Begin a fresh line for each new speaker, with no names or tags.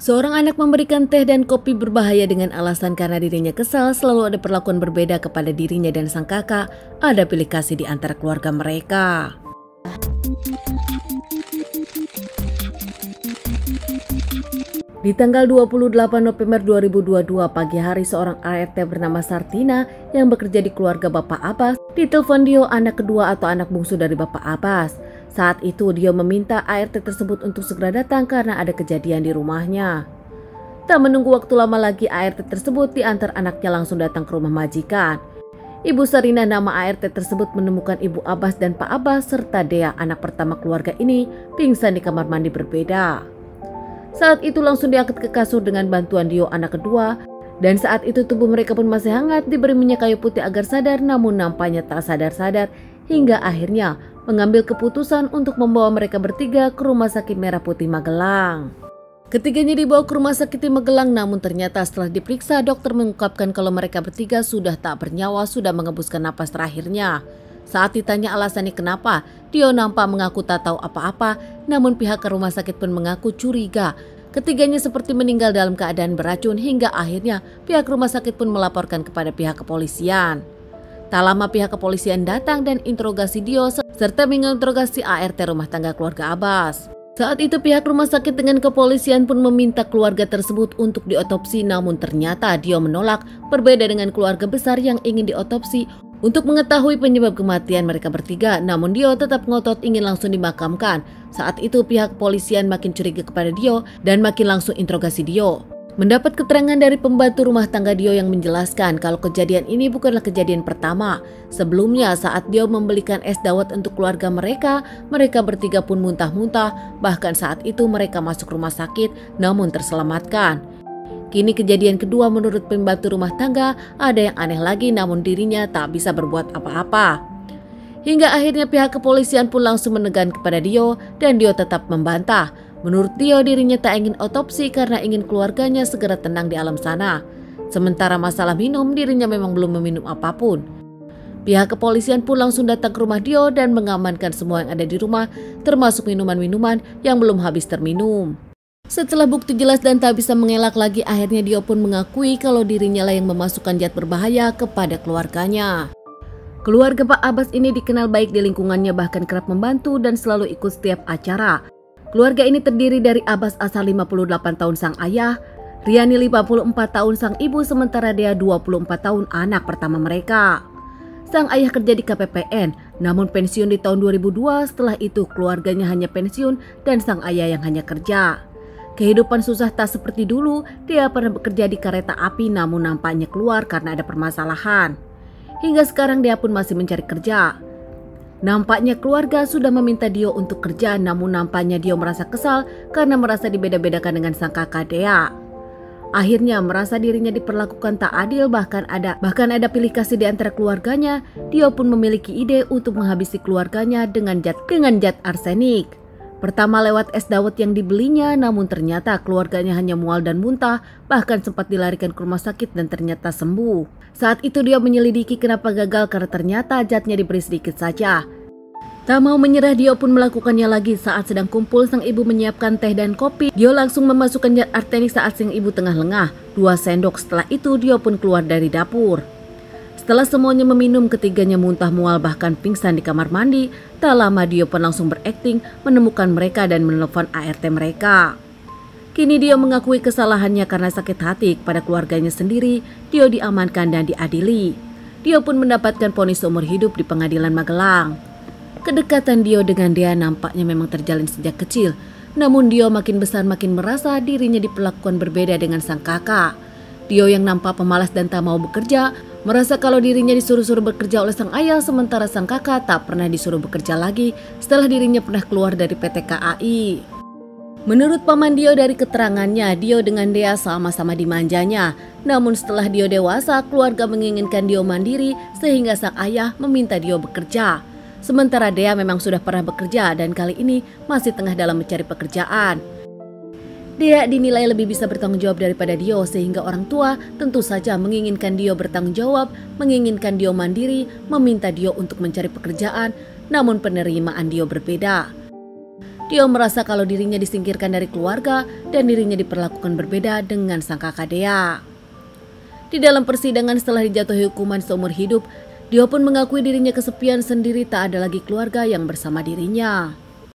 Seorang anak memberikan teh dan kopi berbahaya dengan alasan karena dirinya kesal selalu ada perlakuan berbeda kepada dirinya dan sang kakak, ada pilih kasih di antara keluarga mereka. Di tanggal 28 November 2022 pagi hari, seorang ART bernama Sartina yang bekerja di keluarga Bapak Abbas ditelepon Dio, anak kedua atau anak bungsu dari Bapak Abbas. Saat itu Dio meminta ART tersebut untuk segera datang karena ada kejadian di rumahnya. Tak menunggu waktu lama lagi, ART tersebut diantar anaknya langsung datang ke rumah majikan. Ibu Sarina, nama ART tersebut, menemukan Ibu Abbas dan Pak Abbas serta Dea, anak pertama keluarga ini, pingsan di kamar mandi berbeda. Saat itu langsung diangkat ke kasur dengan bantuan Dio, anak kedua, dan saat itu tubuh mereka pun masih hangat, diberi minyak kayu putih agar sadar, namun nampaknya tak sadar-sadar hingga akhirnya mengambil keputusan untuk membawa mereka bertiga ke Rumah Sakit Merah Putih Magelang. Ketiganya dibawa ke Rumah Sakit di Magelang, namun ternyata setelah diperiksa, dokter mengungkapkan kalau mereka bertiga sudah tak bernyawa, sudah mengembuskan napas terakhirnya. Saat ditanya alasannya kenapa, Dio nampak mengaku tak tahu apa-apa, namun pihak rumah sakit pun mengaku curiga. Ketiganya seperti meninggal dalam keadaan beracun hingga akhirnya pihak rumah sakit pun melaporkan kepada pihak kepolisian. Tak lama pihak kepolisian datang dan interogasi Dio serta menginterogasi ART rumah tangga keluarga Abbas. Saat itu pihak rumah sakit dengan kepolisian pun meminta keluarga tersebut untuk diotopsi, namun ternyata Dio menolak, berbeda dengan keluarga besar yang ingin diotopsi untuk mengetahui penyebab kematian mereka bertiga, namun Dio tetap ngotot ingin langsung dimakamkan. Saat itu pihak kepolisian makin curiga kepada Dio dan makin langsung interogasi Dio. Mendapat keterangan dari pembantu rumah tangga Dio yang menjelaskan kalau kejadian ini bukanlah kejadian pertama. Sebelumnya saat Dio membelikan es dawet untuk keluarga mereka bertiga pun muntah-muntah, bahkan saat itu mereka masuk rumah sakit namun terselamatkan. Kini kejadian kedua, menurut pembantu rumah tangga, ada yang aneh lagi namun dirinya tak bisa berbuat apa-apa. Hingga akhirnya pihak kepolisian pun langsung menekan kepada Dio dan Dio tetap membantah. Menurut Dio, dirinya tak ingin otopsi karena ingin keluarganya segera tenang di alam sana. Sementara masalah minum, dirinya memang belum meminum apapun. Pihak kepolisian pun langsung datang ke rumah Dio dan mengamankan semua yang ada di rumah, termasuk minuman-minuman yang belum habis terminum. Setelah bukti jelas dan tak bisa mengelak lagi, akhirnya Dio pun mengakui kalau dirinya lah yang memasukkan zat berbahaya kepada keluarganya. Keluarga Pak Abbas ini dikenal baik di lingkungannya, bahkan kerap membantu dan selalu ikut setiap acara. Keluarga ini terdiri dari Abbas asal 58 tahun sang ayah, Riani 54 tahun sang ibu, sementara Dea 24 tahun anak pertama mereka. Sang ayah kerja di KPPN, namun pensiun di tahun 2002, setelah itu keluarganya hanya pensiun dan sang ayah yang hanya kerja. Kehidupan susah tak seperti dulu, Dea pernah bekerja di kereta api namun nampaknya keluar karena ada permasalahan. Hingga sekarang Dea pun masih mencari kerja. Nampaknya keluarga sudah meminta Dio untuk kerja, namun nampaknya Dio merasa kesal karena merasa dibeda-bedakan dengan sang kakak Dea. Akhirnya merasa dirinya diperlakukan tak adil, bahkan ada pilih kasih di antara keluarganya. Dio pun memiliki ide untuk menghabisi keluarganya dengan zat arsenik. Pertama lewat es dawet yang dibelinya, namun ternyata keluarganya hanya mual dan muntah, bahkan sempat dilarikan ke rumah sakit dan ternyata sembuh. Saat itu Dio menyelidiki kenapa gagal karena ternyata zatnya diberi sedikit saja. Tak mau menyerah, Dio pun melakukannya lagi. Saat sedang kumpul, sang ibu menyiapkan teh dan kopi. Dio langsung memasukkan zat arsenik saat sang ibu tengah lengah, 2 sendok. Setelah itu Dio pun keluar dari dapur. Setelah semuanya meminum, ketiganya muntah, mual, bahkan pingsan di kamar mandi. Tak lama Dio pun langsung berakting menemukan mereka dan menelpon ART mereka. Kini Dio mengakui kesalahannya karena sakit hati kepada keluarganya sendiri. Dio diamankan dan diadili. Dio pun mendapatkan vonis seumur hidup di pengadilan Magelang. Kedekatan Dio dengan Dea nampaknya memang terjalin sejak kecil. Namun Dio makin besar makin merasa dirinya diperlakukan berbeda dengan sang kakak. Dio yang nampak pemalas dan tak mau bekerja, merasa kalau dirinya disuruh-suruh bekerja oleh sang ayah, sementara sang kakak tak pernah disuruh bekerja lagi setelah dirinya pernah keluar dari PT KAI. Menurut paman Dio, dari keterangannya, Dio dengan Dea sama-sama dimanjanya. Namun setelah Dio dewasa, keluarga menginginkan Dio mandiri sehingga sang ayah meminta Dio bekerja. Sementara Dea memang sudah pernah bekerja dan kali ini masih tengah dalam mencari pekerjaan. Dea dinilai lebih bisa bertanggung jawab daripada Dio, sehingga orang tua tentu saja menginginkan Dio bertanggung jawab, menginginkan Dio mandiri, meminta Dio untuk mencari pekerjaan, namun penerimaan Dio berbeda. Dio merasa kalau dirinya disingkirkan dari keluarga dan dirinya diperlakukan berbeda dengan sang kakak Dea. Di dalam persidangan setelah dijatuhi hukuman seumur hidup, Dio pun mengakui dirinya kesepian sendiri, tak ada lagi keluarga yang bersama dirinya.